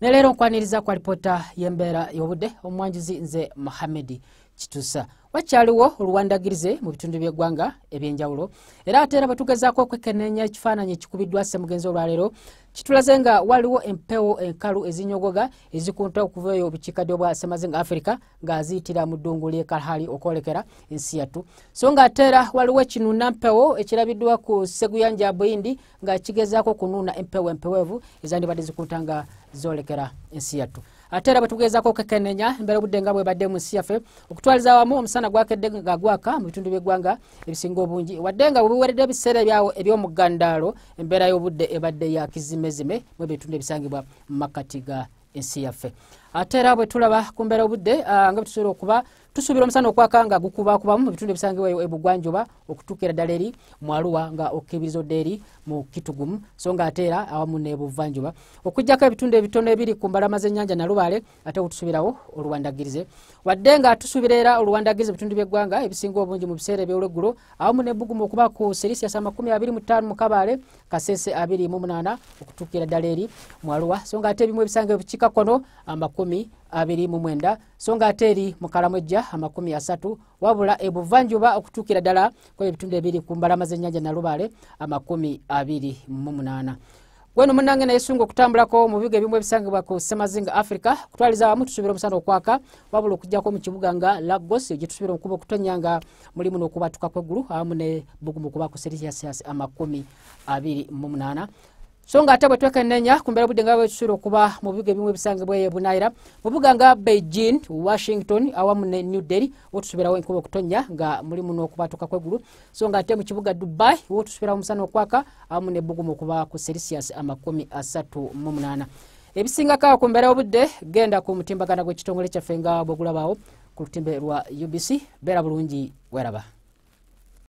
Nelero nkwaniriza kwa ripota yembera yobudde omwanjuzi nze Mohamed Kitusa. Wakyaliwo oluwandagirize mu bitundu by'eggwanga ebyenjawulo era atera batugezaako okwekenneenya ekifaananyi ekikubiddwa ssemugenzi olwaleero kitulaze nga waliwo empewo enkalu ezinyogoga ezikunta okuva eyo obukiikaddyo bwa Ssemazinga Africa nga ziyitira mu ddungu ly'e Kalahari okwolekera ensi yattu. So nga ate era waliwo ekinuuna mpewo ekirabiddwa ku Sseguyanja Buyindi nga kigezaako kunuuna empewo empeweevu ezandibadde zikunta nga zoolekera ensi yattu. Ate era batugezaako okwekenneenya embeera obudde nga bwebadde mu nsi yaffe okutwaliza awamu omusana gwakedde nga gwaka mu bitundu by'eggwanga ebisinga obungi wadde nga bubiweredde ebiseera eby'omugandaalo embeera y'obudde ebadde ya kizimezime mu bitundu ebisangibwa mu makkati ga ensi yaffe. Ate era bwe tulaba ku mbeera obudde nga bitusobola okuba tusuubira omusana okwaka nga gukubakubamu mu bitundu ebisangibwa ebugwanjuba okutuukira ddala eri mu Arua nga okukibiriza eri mu Kitugumu so nga ate era awamu ne buvanjuba okuggyako ebitundu ebitono ebiri ku mbalama z'ennyanja Nalubaale ate otusubirawo oluwandagirize wadde nga tusuubira era oluwandagirize ebitundu by'eggwanga ebisinga obungi mu biseera eby'olweggulo awamu n'ebbugumu okuba ku Celsius 25 mu Kabaale Kasese 28 okutuukira ddala eri mu Arua so nga ate ebimu ebisangibwa bukiikakkono 29 so nga ate eri mu Kalamojja 30 wabula ebuvanjuba okutuukira ddala kwa ebitundu ebiri ku mbalama z'ennyanja Nalubaale 28. Gweno munnange naye sungu okutambulako mu bibuga ebimu ebisangibwa ku Ssemazinga Africa kutwaliza awamu tusuubira omusana okwaka wabula okujjako mu kibuga nga Lagos gye tusuubira okuba okutonya nga mulimu n'okubatuka kw'eggulu awamu ne bbugumu okuba ku Celsius 28. So nga ate bwe twekenneenya ku mbeera obudde nga bwe tusuubira okuba mu bibuga ebimu ebisangibwa e Bunaira mu bibuga nga Beijing, Washington awamu ne New Delhi wo tusuubirawo enkuba okutonya nga mulimu n'okubatuka kw'eggulu so nga ate mu kibuga Dubai wo tusuubirawo omusana okwaka awamu n'ebbugumu okuba ku Celsius 38. Ebisingako ku mbeera obudde genda ku mutimbagana gw'ekitongole kyaffe nga bwe gulabaawo ku lutimbe lwa UBC beera bulungi weraba.